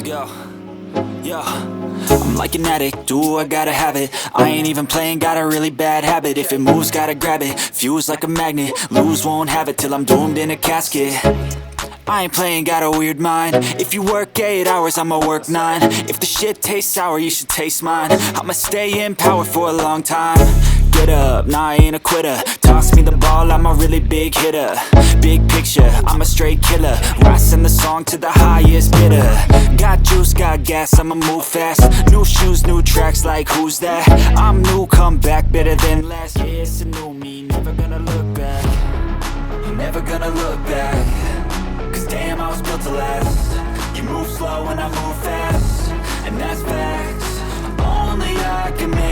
Yo, yo, I'm like an addict, do I gotta have it. I ain't even playing, got a really bad habit. If it moves, gotta grab it, fuse like a magnet. Lose, won't have it till I'm doomed in a casket. I ain't playing, got a weird mind. If you work 8 hours, I'ma work 9. If the shit tastes sour, you should taste mine. I'ma stay in power for a long time. Get up, nah, I ain't a quitter. Toss me the ball, I'm a really big hitter. Big picture, I'm a straight killer. Rising the song to the highest bidder. Got juice, got gas, I'ma move fast. New shoes, new tracks, like who's that? I'm new, come back, better than last. Yeah, it's a new me, never gonna look back. Never gonna look back. Cause damn, I was built to last. You move slow and I move fast, and that's facts. Only I can